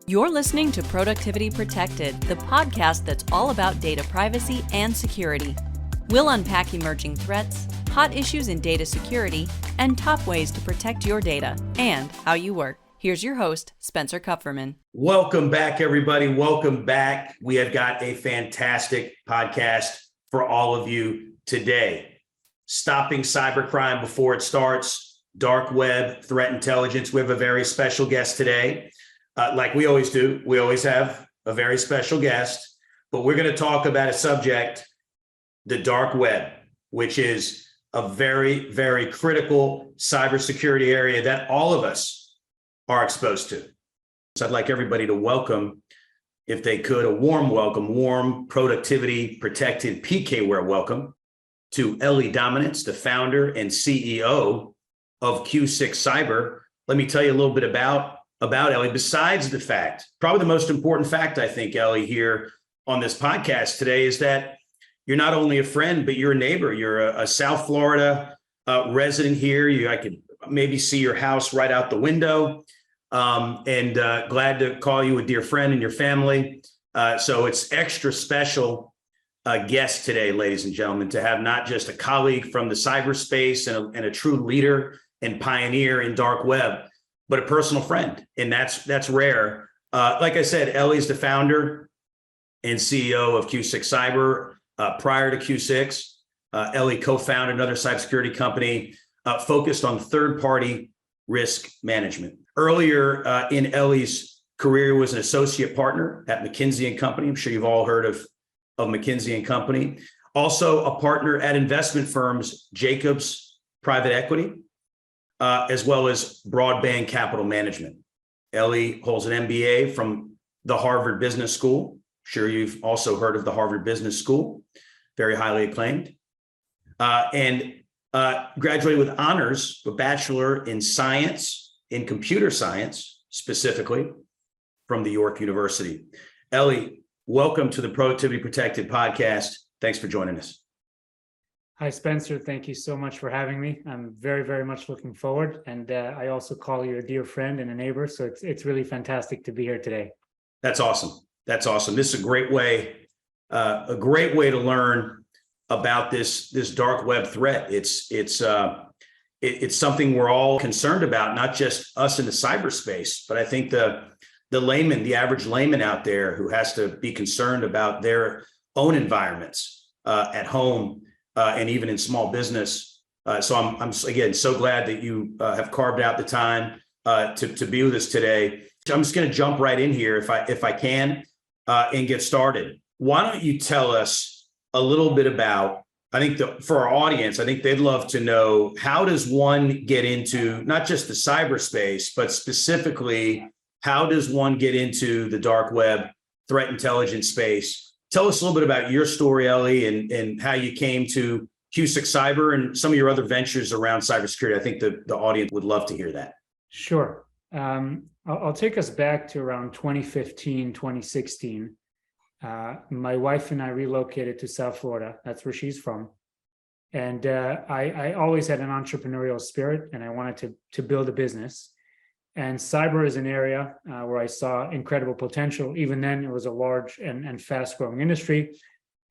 You're listening to Productivity Protected, the podcast that's all about data privacy and security. We'll unpack emerging threats, hot issues in data security, and top ways to protect your data and how you work. Here's your host, Spencer Kupferman. Welcome back, everybody. Welcome back. We have got a fantastic podcast for all of you today. Stopping cybercrime before it starts, dark web, threat intelligence. We have a very special guest today. Like we always do, we always have a very special guest, but we're going to talk about a subject, the dark web, which is a very, very critical cybersecurity area that all of us are exposed to. So I'd like everybody to welcome, if they could, a warm welcome, warm productivity protected PKWARE welcome to Ellie Dominitz, the founder and CEO of Q6 Cyber. Let me tell you a little bit about Ellie, besides the fact, probably the most important fact, I think, Ellie, here on this podcast today is that you're not only a friend, but you're a neighbor. You're a South Florida resident here. I could maybe see your house right out the window, and glad to call you a dear friend and your family. So it's extra special guest today, ladies and gentlemen, to have not just a colleague from the cyberspace and a true leader and pioneer in dark web, but a personal friend. And that's rare. Like I said, Ellie's the founder and CEO of Q6 Cyber. Prior to Q6, Ellie co-founded another cybersecurity company focused on third-party risk management. Earlier in Ellie's career was an associate partner at McKinsey & Company. I'm sure you've all heard of McKinsey & Company. Also a partner at investment firms, Jacobs Private Equity, as well as Broadband Capital Management. Ellie holds an MBA from the Harvard Business School. Sure, you've also heard of the Harvard Business School, very highly acclaimed, and graduated with honors, a bachelor in science, in computer science, specifically from the York University. Ellie, welcome to the Productivity Protected podcast. Thanks for joining us. Hi, Spencer. Thank you so much for having me. I'm very, very much looking forward. And I also call you a dear friend and a neighbor. So it's really fantastic to be here today. That's awesome. That's awesome. This is a great way to learn about this dark web threat. It's something we're all concerned about, not just us in the cyberspace, but I think the layman, the average layman out there who has to be concerned about their own environments at home and even in small business. So I'm again so glad that you have carved out the time to be with us today. I'm just going to jump right in here if I can and get started. Why don't you tell us a little bit about, I think for our audience, I think they'd love to know, how does one get into not just the cyberspace, but specifically, how does one get into the dark web threat intelligence space? Tell us a little bit about your story, Ellie, and how you came to Q6 Cyber and some of your other ventures around cybersecurity. I think the audience would love to hear that. Sure. I'll take us back to around 2015, 2016. My wife and I relocated to South Florida. That's where she's from. And I always had an entrepreneurial spirit, and I wanted to build a business. And cyber is an area where I saw incredible potential. Even then, it was a large and fast-growing industry.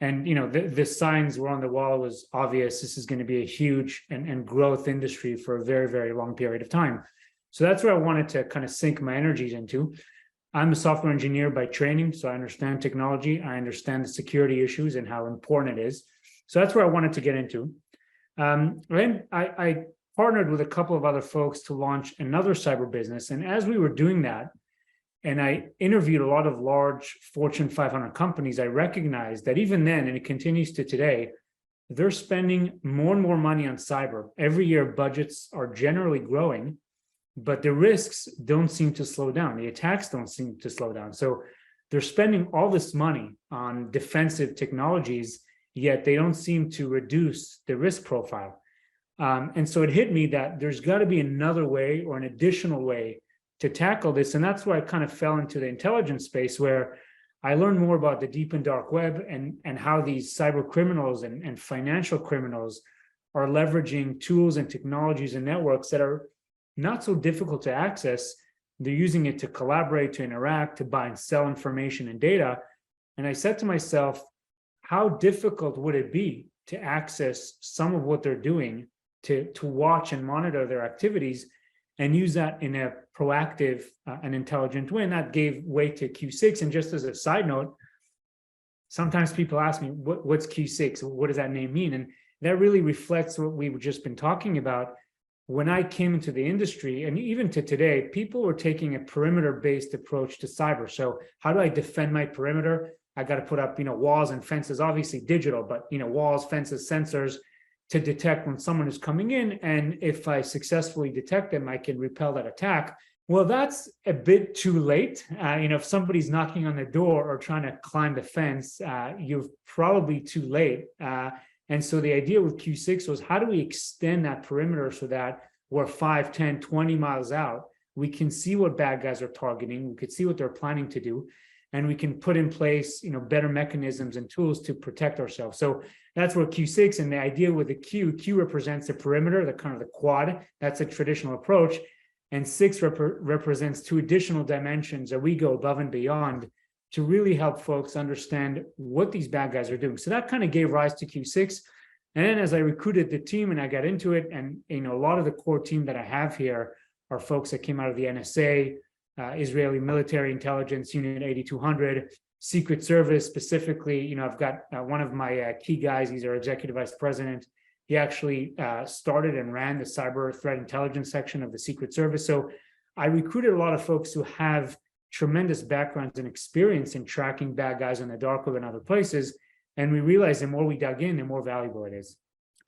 And the signs were on the wall. It was obvious this is going to be a huge and growth industry for a very, very long period of time. So that's where I wanted to kind of sink my energies into. I'm a software engineer by training, so I understand technology. I understand the security issues and how important it is. So that's where I wanted to get into. Then I partnered with a couple of other folks to launch another cyber business. And as we were doing that, and I interviewed a lot of large Fortune 500 companies, I recognized that even then, and it continues to today, they're spending more and more money on cyber. Every year, budgets are generally growing, but the risks don't seem to slow down. The attacks don't seem to slow down. So they're spending all this money on defensive technologies, yet they don't seem to reduce the risk profile. And so it hit me that there's got to be another way or an additional way to tackle this. And that's why I kind of fell into the intelligence space, where I learned more about the deep and dark web and how these cyber criminals and financial criminals are leveraging tools and technologies and networks that are not so difficult to access, They're using it to collaborate, to interact, to buy and sell information and data. And I said to myself, how difficult would it be to access some of what they're doing, to watch and monitor their activities and use that in a proactive and intelligent way? And that gave way to Q6. And just as a side note, sometimes people ask me, what's Q6? What does that name mean? And that really reflects what we've just been talking about. When I came into the industry, and even to today, people were taking a perimeter-based approach to cyber. So how do I defend my perimeter? I got to put up, walls and fences, obviously digital, but, walls, fences, sensors to detect when someone is coming in. And if I successfully detect them, I can repel that attack. Well, that's a bit too late. If somebody's knocking on the door or trying to climb the fence, you're probably too late. And so the idea with Q6 was, how do we extend that perimeter so that we're 5, 10, 20 miles out, we can see what bad guys are targeting, we could see what they're planning to do, and we can put in place, better mechanisms and tools to protect ourselves. So that's where Q6, and the idea with the Q represents the perimeter, the kind of the quad. That's a traditional approach. And 6 represents 2 additional dimensions that we go above and beyond to really help folks understand what these bad guys are doing. So that kind of gave rise to Q6. And then as I recruited the team and I got into it, and a lot of the core team that I have here are folks that came out of the NSA, Israeli Military Intelligence Unit 8200, Secret Service specifically. I've got one of my key guys, he's our executive vice president. He actually started and ran the cyber threat intelligence section of the Secret Service. So I recruited a lot of folks who have tremendous backgrounds and experience in tracking bad guys on the dark web and other places. And we realized the more we dug in, the more valuable it is.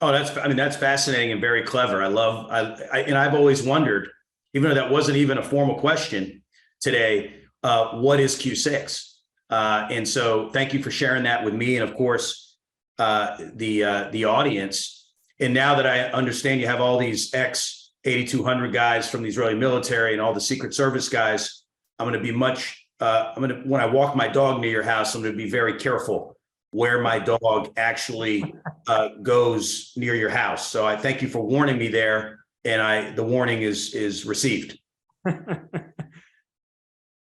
Oh, that's fascinating and very clever. I've always wondered, even though that wasn't even a formal question today, what is Q6? And so thank you for sharing that with me. And of course, the audience. And now that I understand you have all these ex-8200 guys from the Israeli military and all the Secret Service guys, I'm going to be when I walk my dog near your house, I'm going to be very careful where my dog actually goes near your house. So I thank you for warning me there. And the warning is received.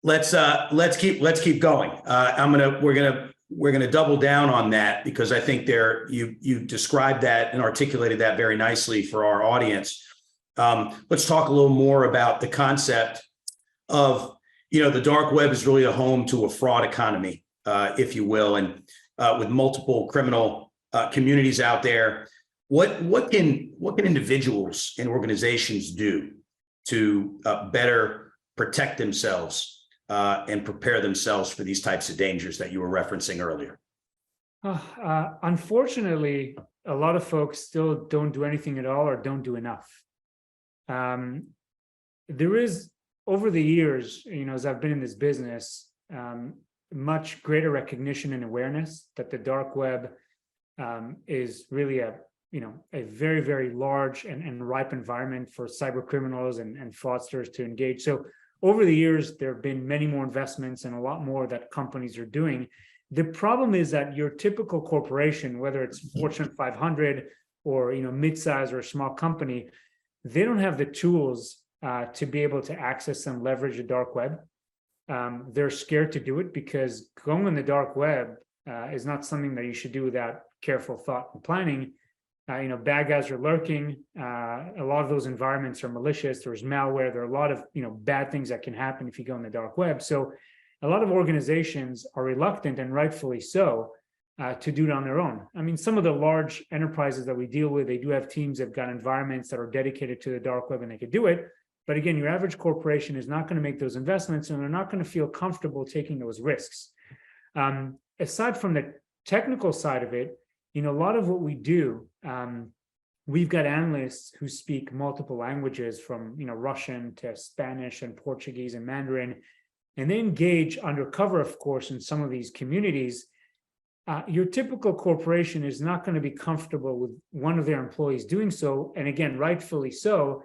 Let's keep going. We're gonna double down on that, because I think you described that and articulated that very nicely for our audience. Let's talk a little more about the concept of, the dark web is really a home to a fraud economy, if you will, and with multiple criminal communities out there. What can individuals and organizations do to better protect themselves and prepare themselves for these types of dangers that you were referencing earlier? Unfortunately, a lot of folks still don't do anything at all or don't do enough. There is, over the years, as I've been in this business, much greater recognition and awareness that the dark web is really a very, very large and ripe environment for cyber criminals and fraudsters to engage. So over the years, there have been many more investments and a lot more that companies are doing. The problem is that your typical corporation, whether it's Fortune 500 or mid-size or a small company, they don't have the tools to be able to access and leverage the dark web. They're scared to do it because going on the dark web is not something that you should do without careful thought and planning. Bad guys are lurking. A lot of those environments are malicious. There's malware. There are a lot of bad things that can happen if you go on the dark web. So a lot of organizations are reluctant, and rightfully so, to do it on their own. I mean, some of the large enterprises that we deal with, they do have teams that have got environments that are dedicated to the dark web, and they could do it. But again, your average corporation is not going to make those investments, and they're not going to feel comfortable taking those risks. Aside from the technical side of it, a lot of what we do, we've got analysts who speak multiple languages, from Russian to Spanish and Portuguese and Mandarin, and they engage undercover, of course, in some of these communities. Your typical corporation is not going to be comfortable with one of their employees doing so, and again, rightfully so.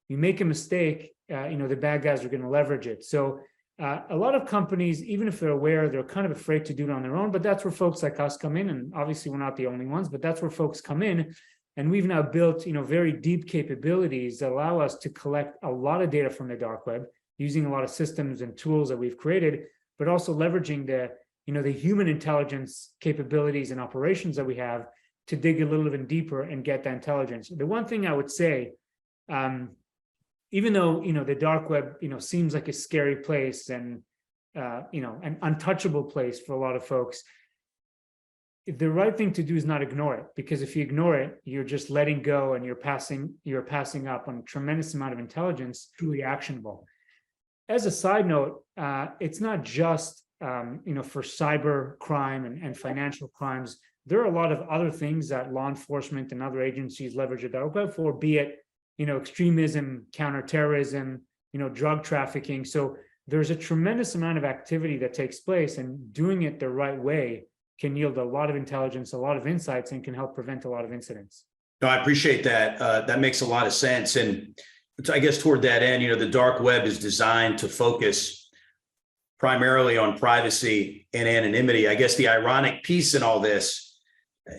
You make a mistake, the bad guys are going to leverage it. So a lot of companies, even if they're aware, they're kind of afraid to do it on their own, but that's where folks like us come in. And obviously we're not the only ones, but that's where folks come in. And we've now built, very deep capabilities that allow us to collect a lot of data from the dark web, using a lot of systems and tools that we've created, but also leveraging the human intelligence capabilities and operations that we have to dig a little bit deeper and get that intelligence. The one thing I would say, even though the dark web seems like a scary place and an untouchable place for a lot of folks, the right thing to do is not ignore it, because if you ignore it, you're just letting go and you're passing up on a tremendous amount of intelligence, truly actionable. As a side note, it's not just for cyber crime and financial crimes. There are a lot of other things that law enforcement and other agencies leverage the dark web for, be it extremism, counterterrorism, drug trafficking. So there's a tremendous amount of activity that takes place, and doing it the right way can yield a lot of intelligence, a lot of insights, and can help prevent a lot of incidents. No, I appreciate that. That makes a lot of sense. And I guess toward that end, the dark web is designed to focus primarily on privacy and anonymity. I guess the ironic piece in all this,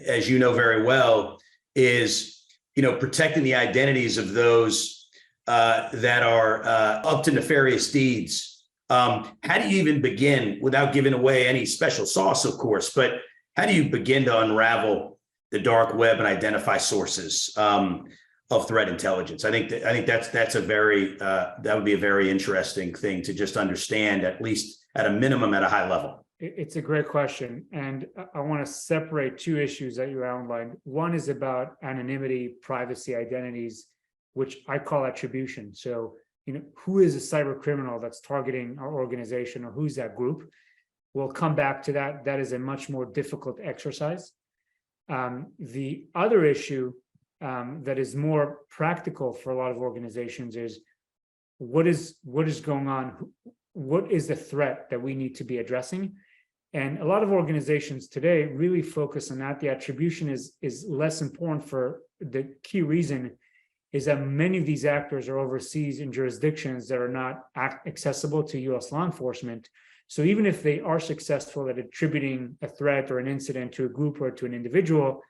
as you know very well, is protecting the identities of those that are up to nefarious deeds. How do you even begin, without giving away any special sauce, of course, but how do you begin to unravel the dark web and identify sources of threat intelligence? I think that's a very that would be a very interesting thing to just understand, at least at a minimum, at a high level. It's a great question, and I want to separate two issues that you outlined. One is about anonymity, privacy, identities, which I call attribution. So, who is a cyber criminal that's targeting our organization, or who's that group? We'll come back to that. That is a much more difficult exercise. The other issue that is more practical for a lot of organizations is what is going on? What is the threat that we need to be addressing? And a lot of organizations today really focus on that. The attribution is less important, for the key reason is that many of these actors are overseas in jurisdictions that are not accessible to U.S. law enforcement. So even if they are successful at attributing a threat or an incident to a group or to an individual,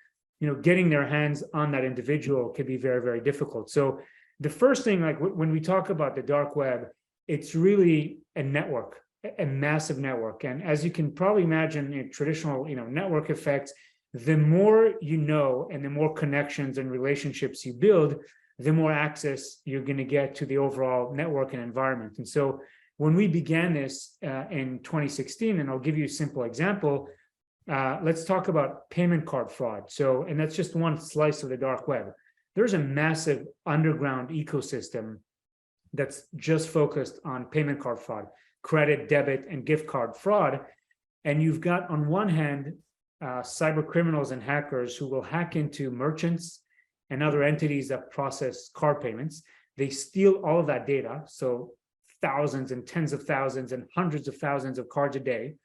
getting their hands on that individual can be very, very difficult. So the first thing, like when we talk about the dark web, it's really a network, a massive network. And as you can probably imagine, in traditional, network effects, the more you know and the more connections and relationships you build, the more access you're going to get to the overall network and environment. And so when we began this in 2016, and I'll give you a simple example, let's talk about payment card fraud. So, and that's just one slice of the dark web. There's a massive underground ecosystem that's just focused on payment card fraud, credit, debit, and gift card fraud. And you've got, on one hand, cyber criminals and hackers who will hack into merchants and other entities that process card payments. They steal all of that data, so thousands and tens of thousands and hundreds of thousands of cards a day,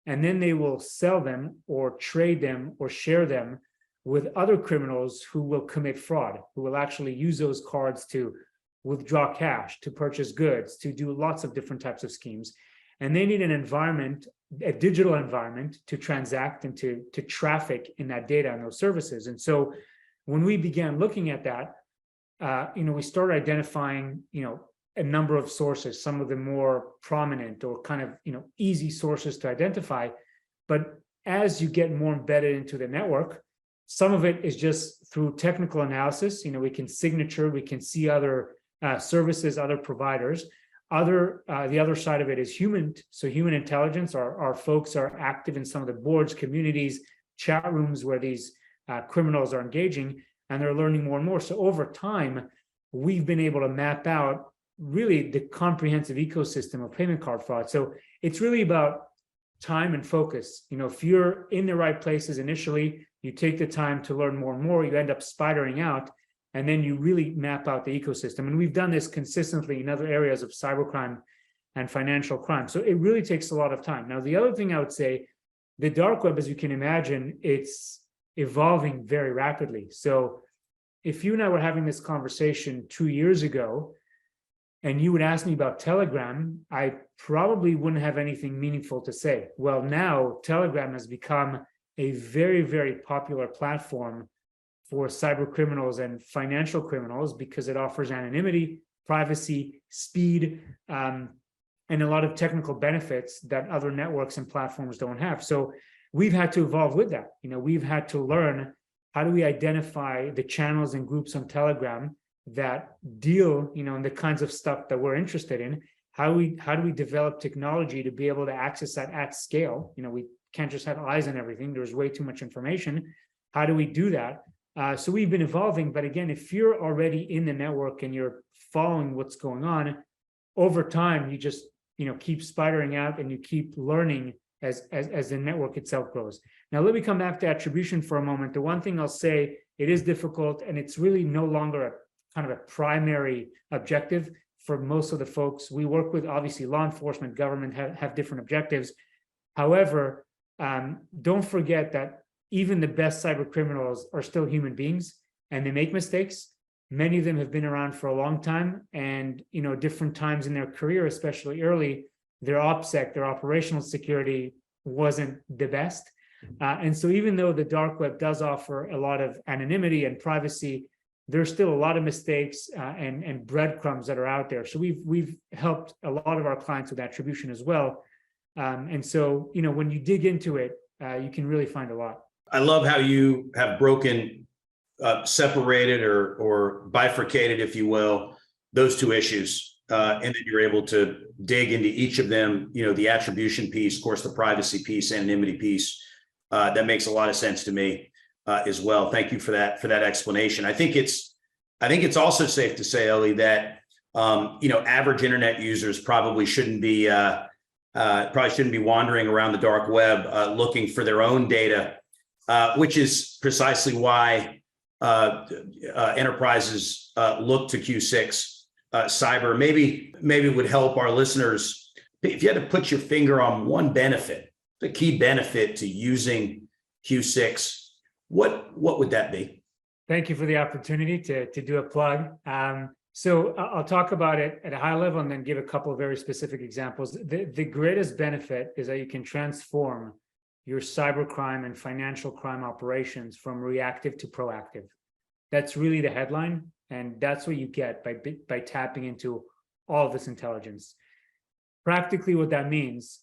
and then they will sell them or trade them or share them with other criminals who will commit fraud, who will actually use those cards to withdraw cash, to purchase goods, to do lots of different types of schemes. And they need an environment, a digital environment, to transact and to traffic in that data and those services. And so when we began looking at that, we started identifying, a number of sources, some of the more prominent or kind of, easy sources to identify. But as you get more embedded into the network, some of it is just through technical analysis. We can signature, we can see other services, other providers. The other side of it is human. So human intelligence, our folks are active in some of the boards, communities, chat rooms where these criminals are engaging, and they're learning more and more. So over time, we've been able to map out really the comprehensive ecosystem of payment card fraud. So it's really about time and focus. If you're in the right places initially, you take the time to learn more and more, you end up spidering out, and then you really map out the ecosystem. And we've done this consistently in other areas of cybercrime and financial crime. So it really takes a lot of time. Now, the other thing I would say, the dark web, as you can imagine, it's evolving very rapidly. So if you and I were having this conversation 2 years ago, and you would ask me about Telegram, I probably wouldn't have anything meaningful to say. Well, now Telegram has become a very, very popular platform for cyber criminals and financial criminals because it offers anonymity, privacy, speed, and a lot of technical benefits that other networks and platforms don't have. So we've had to evolve with that. We've had to learn, how do we identify the channels and groups on Telegram that deal, in the kinds of stuff that we're interested in? How do we develop technology to be able to access that at scale? We can't just have eyes on everything. There's way too much information. How do we do that? So we've been evolving, but again, if you're already in the network and you're following what's going on, over time, you just, keep spidering out and you keep learning as the network itself grows. Now, let me come back to attribution for a moment. The one thing I'll say, it is difficult, and it's really no longer a kind of a primary objective for most of the folks we work with. Obviously, law enforcement, government have different objectives. However, don't forget that even the best cyber criminals are still human beings, and they make mistakes. Many of them have been around for a long time, and different times in their career, especially early, their OPSEC, their operational security, wasn't the best. And so even though the dark web does offer a lot of anonymity and privacy, there's still a lot of mistakes and breadcrumbs that are out there. So we've helped a lot of our clients with attribution as well. And so, when you dig into it, you can really find a lot. I love how you have separated or bifurcated, if you will, those two issues. And then you're able to dig into each of them, the attribution piece, of course, the privacy piece, anonymity piece. That makes a lot of sense to me as well. Thank you for that explanation. I think it's also safe to say, Eli, that average internet users probably shouldn't be wandering around the dark web looking for their own data, which is precisely why enterprises look to Q6 Cyber. Maybe it would help our listeners, if you had to put your finger on one benefit, the key benefit to using Q6, what would that be? Thank you for the opportunity to do a plug. So I'll talk about it at a high level and then give a couple of very specific examples. The greatest benefit is that you can transform your cybercrime and financial crime operations from reactive to proactive. That's really the headline, and that's what you get by tapping into all of this intelligence. Practically, what that means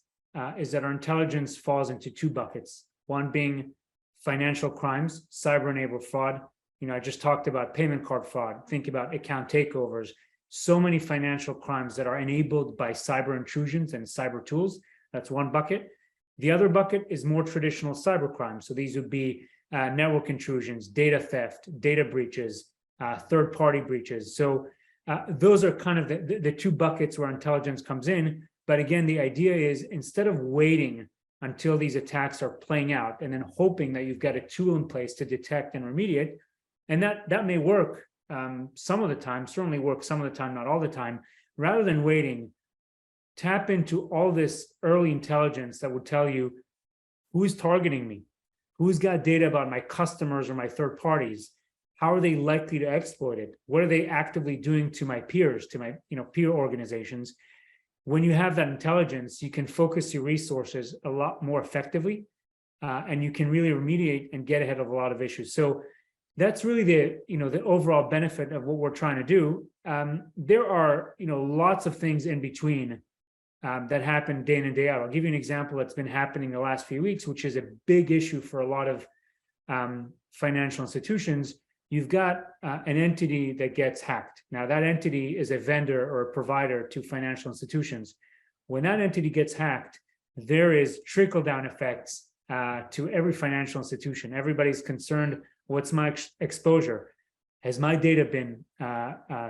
is that our intelligence falls into two buckets. One being financial crimes, cyber-enabled fraud. I just talked about payment card fraud. Think about account takeovers. So many financial crimes that are enabled by cyber intrusions and cyber tools. That's one bucket. The other bucket is more traditional cyber crime. So these would be network intrusions, data theft, data breaches, third-party breaches. So those are kind of the two buckets where intelligence comes in. But again, the idea is, instead of waiting until these attacks are playing out and then hoping that you've got a tool in place to detect and remediate, and that may work some of the time, certainly work some of the time, not all the time, rather than waiting, tap into all this early intelligence that would tell you who's targeting me, who's got data about my customers or my third parties, how are they likely to exploit it, what are they actively doing to my peers, to my peer organizations. When you have that intelligence, you can focus your resources a lot more effectively, and you can really remediate and get ahead of a lot of issues. So that's really the overall benefit of what we're trying to do. There are lots of things in between that happen day in and day out. I'll give you an example that's been happening the last few weeks, which is a big issue for a lot of financial institutions. You've got an entity that gets hacked. Now, that entity is a vendor or a provider to financial institutions. When that entity gets hacked, there is trickle-down effects to every financial institution. Everybody's concerned, what's my exposure? Has my data been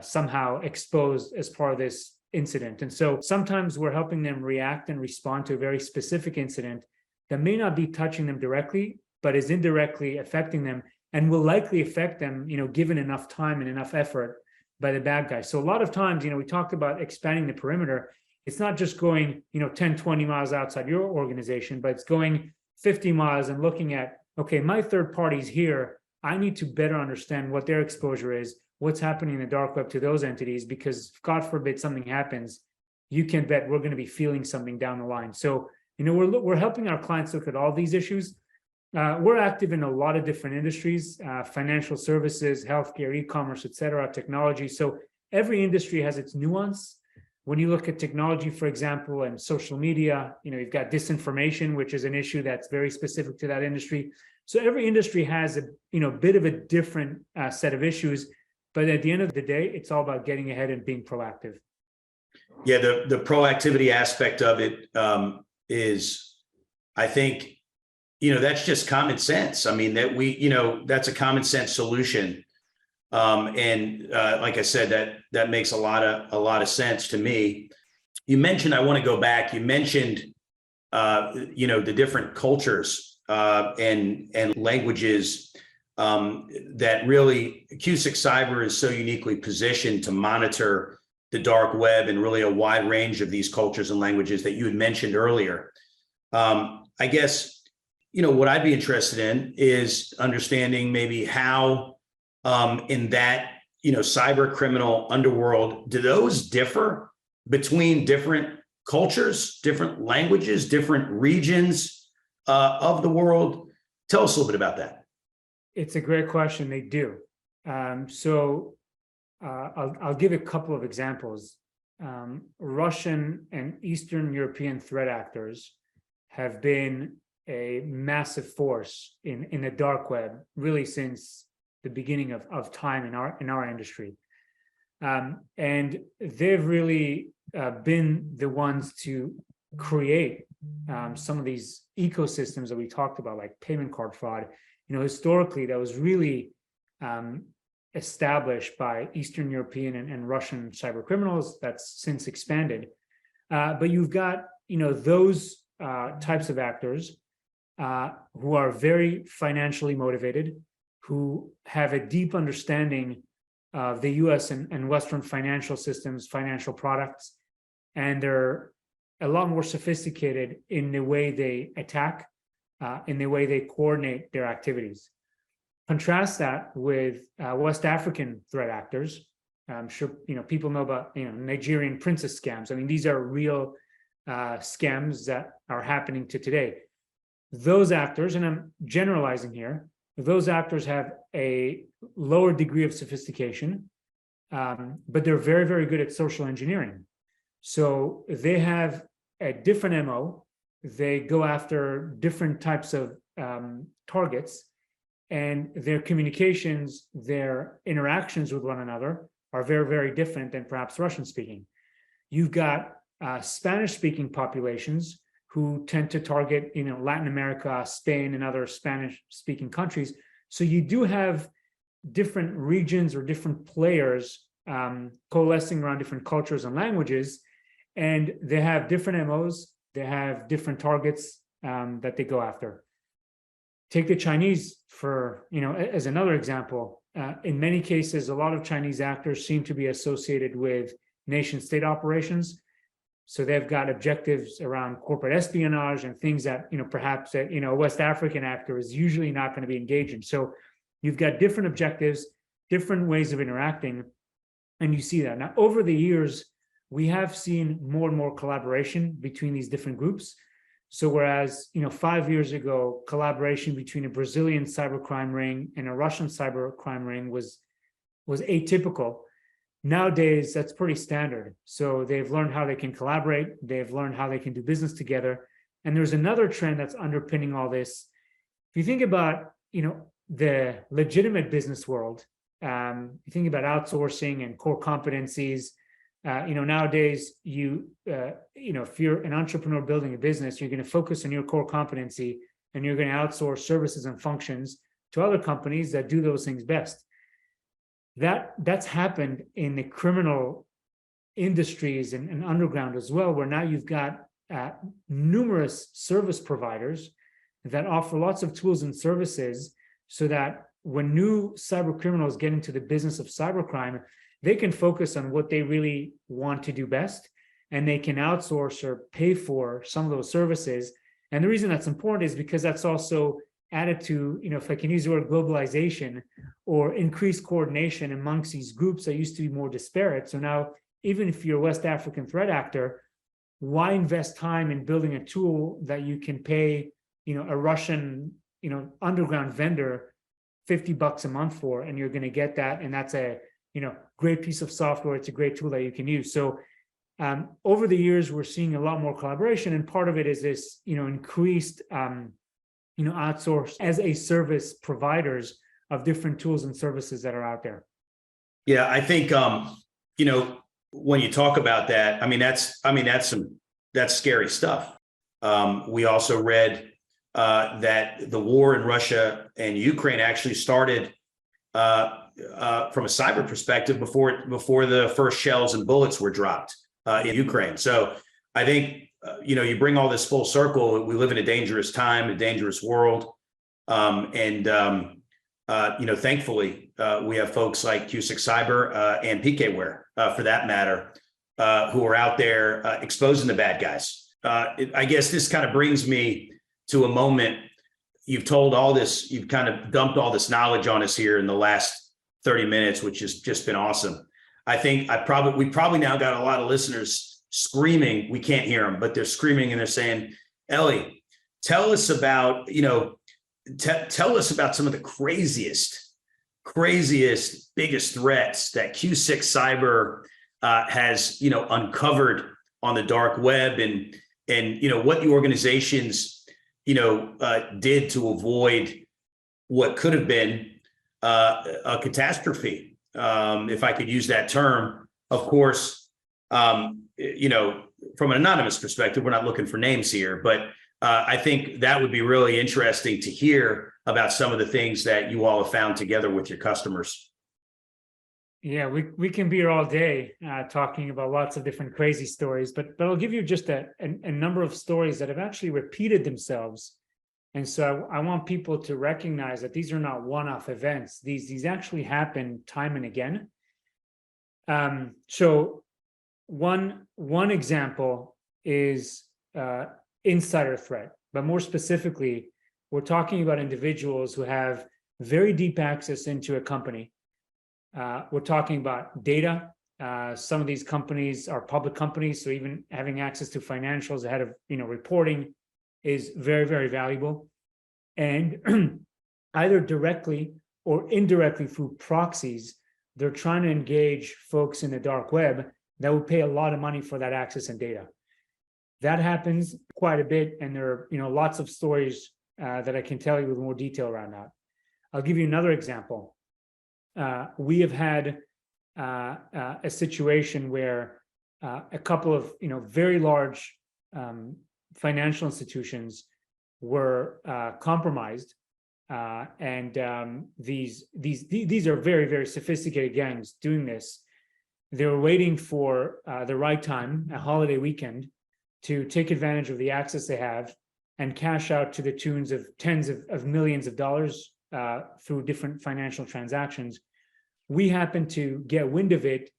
somehow exposed as part of this incident? And so sometimes we're helping them react and respond to a very specific incident that may not be touching them directly, but is indirectly affecting them and will likely affect them, given enough time and enough effort by the bad guys. So a lot of times, we talked about expanding the perimeter. It's not just going, 10, 20 miles outside your organization, but it's going 50 miles and looking at, okay, my third party's here. I need to better understand what their exposure is, what's happening in the dark web to those entities, because God forbid something happens, you can bet we're going to be feeling something down the line. So, we're helping our clients look at all these issues. We're active in a lot of different industries, financial services, healthcare, e-commerce, et cetera, technology. So every industry has its nuance. When you look at technology, for example, and social media, you've got disinformation, which is an issue that's very specific to that industry. So every industry has a bit of a different set of issues, but at the end of the day, it's all about getting ahead and being proactive. Yeah, the proactivity aspect of it is, I think, that's just common sense. I mean, that's a common sense solution. And like I said, that makes a lot of sense to me. You mentioned, I want to go back. You mentioned, the different cultures and languages that really Cusick Cyber is so uniquely positioned to monitor the dark web and really a wide range of these cultures and languages that you had mentioned earlier. I guess, what I'd be interested in is understanding maybe how in that, cyber criminal underworld, do those differ between different cultures, different languages, different regions of the world? Tell us a little bit about that. It's a great question. They do. I'll give a couple of examples. Russian and Eastern European threat actors have been a massive force in the dark web, really since the beginning of time in our industry. And they've really been the ones to create some of these ecosystems that we talked about, like payment card fraud. Historically, that was really established by Eastern European and Russian cyber criminals. That's since expanded. But you've got, those types of actors who are very financially motivated, who have a deep understanding of the US and Western financial systems, financial products, and they're a lot more sophisticated in the way they attack, in the way they coordinate their activities. Contrast that with West African threat actors. I'm sure people know about Nigerian princess scams. I mean, these are real scams that are happening to today. Those actors, and I'm generalizing here, those actors have a lower degree of sophistication, but they're very, very good at social engineering. So they have a different MO. They go after different types of targets, and their communications, their interactions with one another are very, very different than perhaps Russian speaking. You've got Spanish speaking populations who tend to target, Latin America, Spain, and other Spanish speaking countries. So you do have different regions or different players coalescing around different cultures and languages, and they have different MOs, they have different targets that they go after. Take the Chinese for, as another example. In many cases, a lot of Chinese actors seem to be associated with nation-state operations. So they've got objectives around corporate espionage and things that, perhaps a West African actor is usually not going to be engaged in. So you've got different objectives, different ways of interacting, and you see that. Now, over the years, we have seen more and more collaboration between these different groups. So whereas, 5 years ago, collaboration between a Brazilian cybercrime ring and a Russian cybercrime ring was atypical, nowadays that's pretty standard. So they've learned how they can collaborate, they've learned how they can do business together. And there's another trend that's underpinning all this. If you think about, the legitimate business world, you think about outsourcing and core competencies. Nowadays, if you're an entrepreneur building a business, you're going to focus on your core competency and you're going to outsource services and functions to other companies that do those things best. That's happened in the criminal industries and underground as well, where now you've got numerous service providers that offer lots of tools and services so that when new cyber criminals get into the business of cybercrime, they can focus on what they really want to do best, and they can outsource or pay for some of those services. And the reason that's important is because that's also added to, if I can use the word globalization, or increased coordination amongst these groups that used to be more disparate. So now, even if you're a West African threat actor, why invest time in building a tool that you can pay, a Russian, underground vendor $50 a month for, and you're going to get that, and that's a great piece of software. It's a great tool that you can use. So over the years, we're seeing a lot more collaboration, and part of it is this, increased, outsourced as a service providers of different tools and services that are out there. Yeah, I think when you talk about that, that's scary stuff. We also read that the war in Russia and Ukraine actually started from a cyber perspective before the first shells and bullets were dropped in Ukraine. So I think you bring all this full circle. We live in a dangerous time, a dangerous world, thankfully we have folks like Q6 Cyber and PKWARE, for that matter, who are out there exposing the bad guys. I guess this kind of brings me to a moment. You've told all this, you've kind of dumped all this knowledge on us here in the last 30 minutes, which has just been awesome. I think we probably now got a lot of listeners screaming. We can't hear them, but they're screaming and they're saying, Ellie, tell us about, tell us about some of the craziest, biggest threats that Q6 Cyber has, uncovered on the dark web, and what the organizations, did to avoid what could have been a catastrophe, if I could use that term. Of course, from an anonymous perspective, we're not looking for names here, but I think that would be really interesting to hear about some of the things that you all have found together with your customers. Yeah, we can be here all day talking about lots of different crazy stories, but I'll give you just a number of stories that have actually repeated themselves. And so I want people to recognize that these are not one-off events. These actually happen time and again. So one example is insider threat, but more specifically, we're talking about individuals who have very deep access into a company. We're talking about data. Some of these companies are public companies, so even having access to financials ahead of reporting is very, very valuable. And either directly or indirectly through proxies, they're trying to engage folks in the dark web that would pay a lot of money for that access and data. That happens quite a bit, and there are lots of stories that I can tell you with more detail around that. I'll give you another example. We have had a situation where a couple of very large financial institutions were compromised, and these are very, very sophisticated gangs doing this. They were waiting for the right time, a holiday weekend, to take advantage of the access they have and cash out to the tunes of tens of millions of dollars through different financial transactions. We happened to get wind of it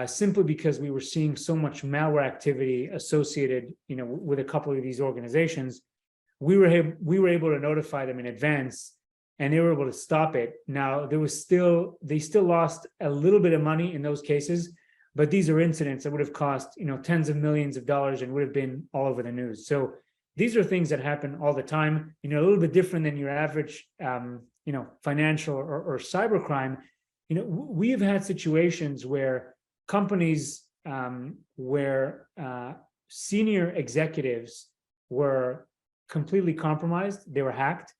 simply because we were seeing so much malware activity associated, with a couple of these organizations. We were able to notify them in advance, and they were able to stop it. Now, they still lost a little bit of money in those cases, but these are incidents that would have cost tens of millions of dollars and would have been all over the news. So these are things that happen all the time. A little bit different than your average financial or cybercrime. We have had situations where companies where senior executives were completely compromised. They were hacked.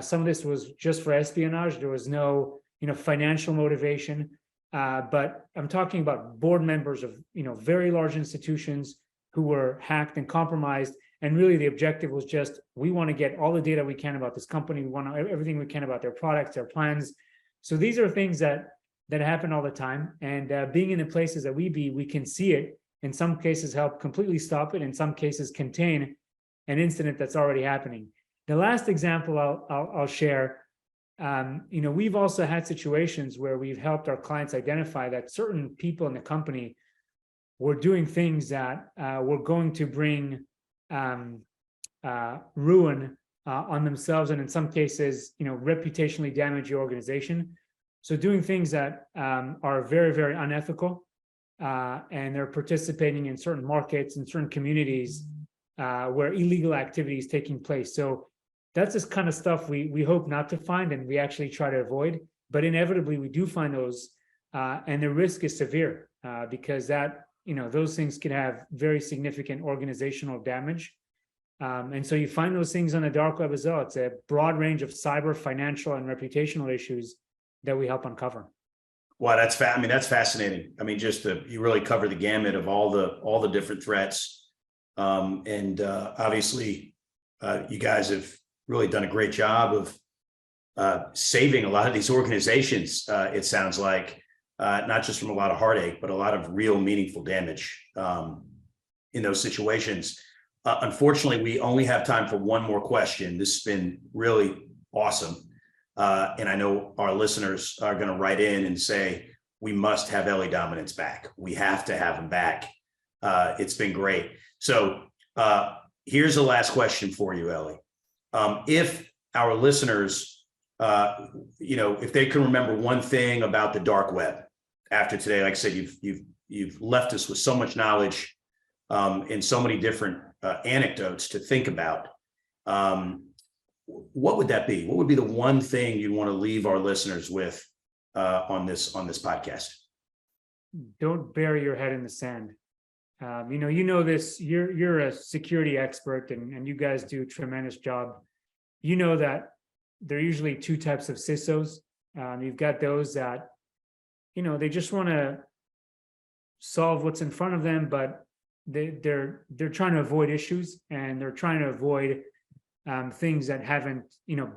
Some of this was just for espionage. There was no financial motivation. But I'm talking about board members of very large institutions who were hacked and compromised. And really the objective was just, we want to get all the data we can about this company. We want to know everything we can about their products, their plans. So these are things that happen all the time. And being in the places that we can see it, in some cases help completely stop it, in some cases contain an incident that's already happening. The last example I'll share, we've also had situations where we've helped our clients identify that certain people in the company were doing things that were going to bring ruin on themselves, and in some cases, reputationally damage your organization. So doing things that are very, very unethical, and they're participating in certain markets and certain communities where illegal activity is taking place. So that's this kind of stuff we hope not to find, and we actually try to avoid. But inevitably, we do find those and the risk is severe because that, those things can have very significant organizational damage. And so you find those things on the dark web as well. It's a broad range of cyber, financial, and reputational issues that we help uncover. Well, that's fascinating. I mean, you really cover the gamut of all the different threats. Obviously, you guys have really done a great job of saving a lot of these organizations. It sounds like not just from a lot of heartache, but a lot of real meaningful damage in those situations. Unfortunately, we only have time for one more question. This has been really awesome. And I know our listeners are going to write in and say, we must have Eli Dominitz back. We have to have him back. It's been great. So here's the last question for you, Eli. If our listeners, if they can remember one thing about the dark web after today, like I said, you've left us with so much knowledge and so many different anecdotes to think about. What would that be? What would be the one thing you want to leave our listeners with on this podcast? Don't bury your head in the sand. This. You're a security expert, and you guys do a tremendous job. You know that there are usually two types of CISOs. You've got those that, they just want to solve what's in front of them, but they're trying to avoid issues, and they're trying to avoid things that haven't,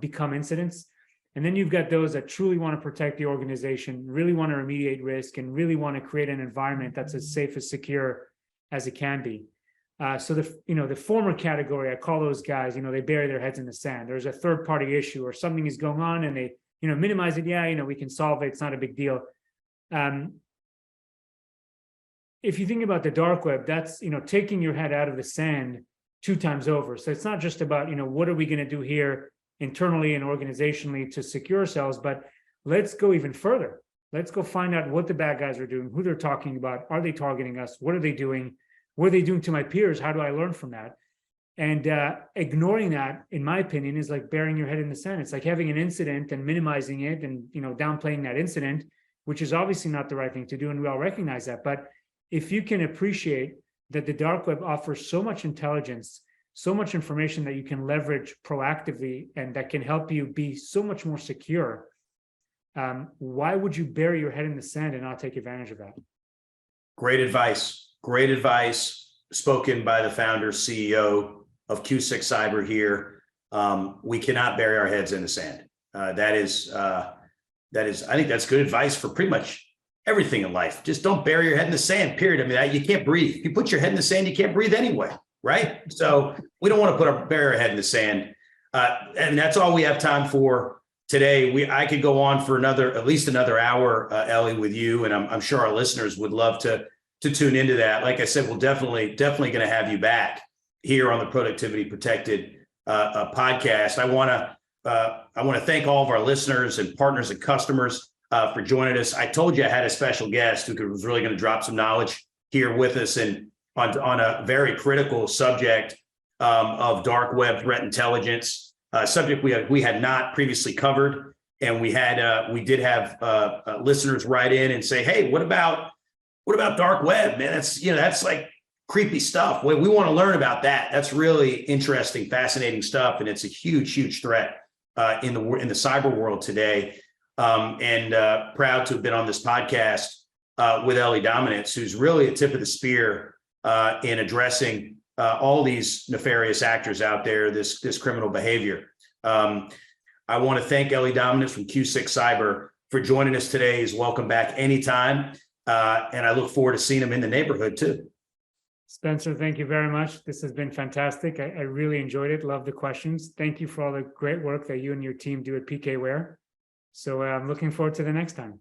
become incidents. And then you've got those that truly want to protect the organization, really want to remediate risk, and really want to create an environment that's as safe as secure as it can be. So the former category, I call those guys, they bury their heads in the sand. There's a third party issue or something is going on, and they, minimize it. Yeah, we can solve it. It's not a big deal. If you think about the dark web, that's, taking your head out of the sand 2 times over. So it's not just about, what are we going to do here internally and organizationally to secure ourselves, but let's go even further. Let's go find out what the bad guys are doing, who they're talking about. Are they targeting us? What are they doing? What are they doing to my peers? How do I learn from that? And ignoring that, in my opinion, is like burying your head in the sand. It's like having an incident and minimizing it and, downplaying that incident, which is obviously not the right thing to do. And we all recognize that. But if you can appreciate that the dark web offers so much intelligence, so much information that you can leverage proactively and that can help you be so much more secure, why would you bury your head in the sand and not take advantage of that? Great advice spoken by the founder, CEO of Q6 Cyber here. We cannot bury our heads in the sand. That is, I think that's good advice for pretty much everything in life. Just don't bury your head in the sand, period. I mean, you can't breathe. If you put your head in the sand, you can't breathe anyway, right? So we don't want to bury our head in the sand. And that's all we have time for today. I could go on for at least another hour, Eli, with you. And I'm sure our listeners would love to tune into that. Like I said, we'll definitely going to have you back here on the Productivity Protected podcast. I want to thank all of our listeners and partners and customers for joining us. I told you I had a special guest who was really going to drop some knowledge here with us and on a very critical subject of dark web threat intelligence, subject we had not previously covered. And we did have listeners write in and say, hey, what about dark web, man? That's like creepy stuff. We want to learn about that. That's really interesting, fascinating stuff. And it's a huge threat in the cyber world today. And proud to have been on this podcast with Eli Dominitz, who's really a tip of the spear in addressing all these nefarious actors out there, this criminal behavior. I want to thank Eli Dominitz from Q6 Cyber for joining us today. He's welcome back anytime. And I look forward to seeing him in the neighborhood too. Spencer, thank you very much. This has been fantastic. I really enjoyed it. Love the questions. Thank you for all the great work that you and your team do at PKWARE. So I'm looking forward to the next time.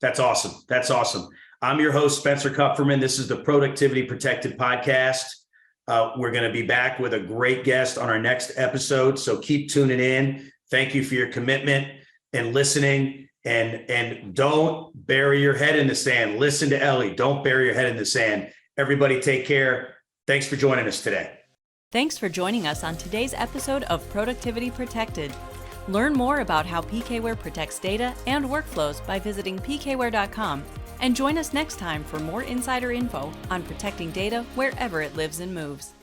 That's awesome. I'm your host, Spencer Kupferman. This is the Productivity Protected podcast. We're going to be back with a great guest on our next episode. So keep tuning in. Thank you for your commitment and listening. And don't bury your head in the sand. Listen to Eli. Don't bury your head in the sand. Everybody take care. Thanks for joining us today. Thanks for joining us on today's episode of Productivity Protected. Learn more about how PKWARE protects data and workflows by visiting pkware.com, and join us next time for more insider info on protecting data wherever it lives and moves.